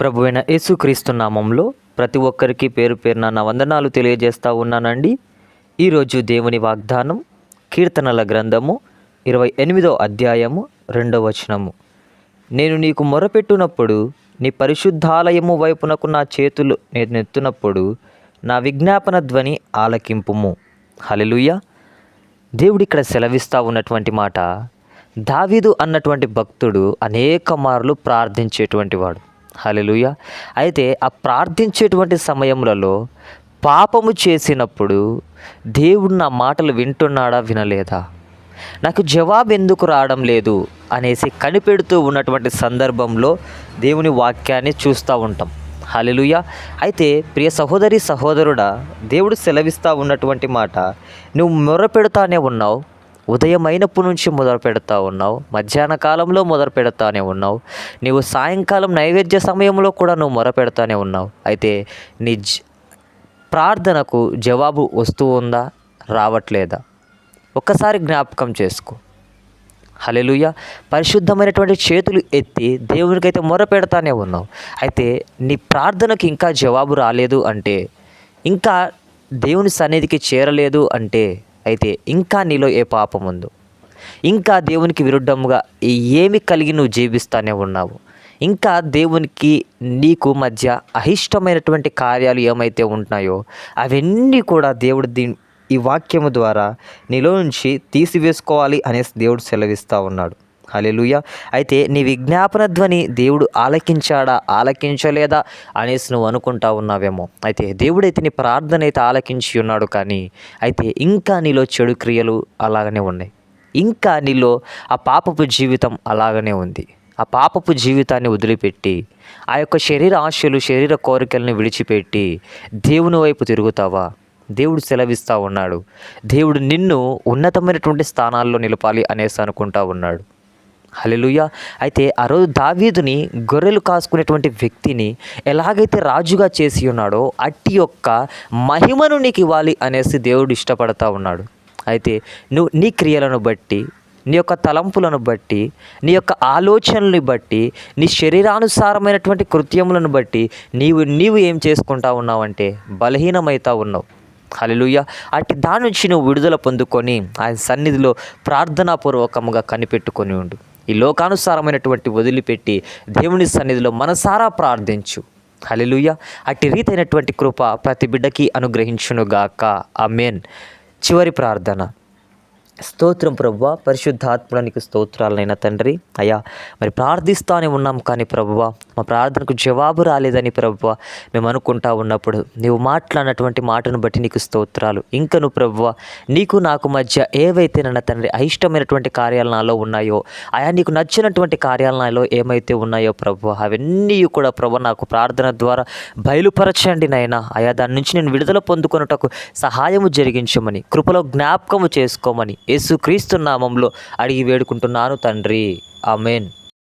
ప్రభువైన యేసుక్రీస్తు నామంలో ప్రతి ఒక్కరికి పేరు పేరున నా వందనాలు తెలియజేస్తూ ఉన్నానండి. ఈరోజు దేవుని వాగ్దానం కీర్తనల గ్రంథము 28వ అధ్యాయము 2వ వచనము. నేను నీకు మొరపెట్టునప్పుడు నీ పరిశుద్ధాలయము వైపునకు నా చేతులు నేనెత్తునప్పుడు నా విజ్ఞాపన ధ్వని ఆలకింపుము. హల్లెలూయా. దేవుడు ఇక్కడ సెలవిస్తూ ఉన్నటువంటి మాట, దావీదు అన్నటువంటి భక్తుడు అనేక మార్లు ప్రార్థించేటువంటి వాడు. హల్లెలూయా. అయితే ఆ ప్రార్థించేటువంటి సమయములలో పాపము చేసినప్పుడు దేవుడు నా మాటలు వింటున్నాడా వినలేదా, నాకు జవాబు ఎందుకు రావడం లేదు అనేసి కనిపెడుతూ ఉన్నటువంటి సందర్భంలో దేవుని వాక్యాన్ని చూస్తూ ఉంటాం. హల్లెలూయా. అయితే ప్రియ సహోదరి సహోదరుడా, దేవుడు సెలవిస్తూ ఉన్నటువంటి మాట, నువ్వు మొరపెడతానే ఉన్నావు, ఉదయం అయినప్పటి నుంచి మొదలు పెడతా ఉన్నావు, మధ్యాహ్న కాలంలో మొదలు పెడతానే ఉన్నావు, నీవు సాయంకాలం నైవేద్య సమయంలో కూడా నువ్వు మొరపెడతానే ఉన్నావు. అయితే నీ ప్రార్థనకు జవాబు వస్తూ ఉందా రావట్లేదా ఒక్కసారి జ్ఞాపకం చేసుకో. హల్లెలూయా. పరిశుద్ధమైనటువంటి చేతులు ఎత్తి దేవునికైతే మొరపెడతానే ఉన్నావు. అయితే నీ ప్రార్థనకు ఇంకా జవాబు రాలేదు అంటే, ఇంకా దేవుని సన్నిధికి చేరలేదు అంటే, అయితే ఇంకా నీలో ఏ పాపం ఉందో, ఇంకా దేవునికి విరుద్ధముగా ఏమి కలిగి నువ్వు జీవిస్తానే ఉన్నావు, ఇంకా దేవునికి నీకు మధ్య అయిష్టమైనటువంటి కార్యాలు ఏమైతే ఉంటున్నాయో అవన్నీ కూడా దేవుడు ఈ వాక్యము ద్వారా నీలో నుంచి తీసివేసుకోవాలి అనేసి దేవుడు సెలవిస్తూ ఉన్నాడు. హల్లెలూయా. అయితే నీ విజ్ఞాపన ధ్వని దేవుడు ఆలకించాడా ఆలకించలేదా అనేసి నువ్వు అనుకుంటా ఉన్నావేమో. అయితే దేవుడైతే నీ ప్రార్థన అయితే ఆలకించి ఉన్నాడు, కానీ అయితే ఇంకా నీలో చెడు క్రియలు అలాగనే ఉన్నాయి, ఇంకా నీలో ఆ పాపపు జీవితం అలాగనే ఉంది. ఆ పాపపు జీవితాన్ని వదిలిపెట్టి ఆ యొక్క శరీర ఆశలు శరీర కోరికలను విడిచిపెట్టి దేవుని వైపు తిరుగుతావా? దేవుడు సెలవిస్తూ ఉన్నాడు, దేవుడు నిన్ను ఉన్నతమైనటువంటి స్థానాల్లో నిలపాలి అనేసి అనుకుంటా ఉన్నాడు. హల్లెలూయా. అయితే ఆ రోజు దావీదుని గొర్రెలు కాసుకునేటువంటి వ్యక్తిని ఎలాగైతే రాజుగా చేసి ఉన్నాడో అట్టి యొక్క మహిమను నీకు ఇవ్వాలి అనేసి దేవుడు ఇష్టపడతా ఉన్నాడు. అయితే నువ్వు నీ క్రియలను బట్టి, నీ యొక్క తలంపులను బట్టి, నీ యొక్క ఆలోచనలను బట్టి, నీ శరీరానుసారమైనటువంటి కృత్యములను బట్టి నీవు ఏం చేసుకుంటా ఉన్నావంటే బలహీనమవుతా ఉన్నావు. హల్లెలూయా. అట్టి దాని నుంచి నువ్వు విడుదల పొందుకొని ఆయన సన్నిధిలో ప్రార్థనాపూర్వకముగా కనిపెట్టుకొని ఉండు. ఈ లోకానుసారమైనటువంటి వదిలిపెట్టి దేవుని సన్నిధిలో మనసారా ప్రార్థించు. హల్లెలూయా. అట్టి రీతైనటువంటి కృప ప్రతి బిడ్డకి అనుగ్రహించునుగాక. ఆమేన్. చివరి ప్రార్థన. స్తోత్రం ప్రభువా, పరిశుద్ధాత్మడానికి స్తోత్రాలనైనా తండ్రి. అయ్యా, మరి ప్రార్థిస్తూనే ఉన్నాం, కానీ ప్రభువా మా ప్రార్థనకు జవాబు రాలేదని ప్రభువా మేము అనుకుంటా ఉన్నప్పుడు నీవు మాట్లాడినటువంటి మాటను బట్టి నీకు స్తోత్రాలు. ఇంకను ప్రభువా నీకు నాకు మధ్య ఏవైతే నన్న తండ్రి అయిష్టమైనటువంటి కార్యాలు నాలో ఉన్నాయో, ఆయా నీకు నచ్చినటువంటి కార్యాలు నాలో ఏమైతే ఉన్నాయో ప్రభువా అవన్నీ కూడా ప్రభువా నాకు ప్రార్థన ద్వారా బయలుపరచండి నైనా. అయా దాని నుంచి నేను విడుదల పొందుకొనుటకు సహాయము జరిగించమని, కృపలో జ్ఞాపకము చేసుకోమని యేసుక్రీస్తు నామంలో అడిగి వేడుకుంటున్నాను తండ్రి. ఆమేన్.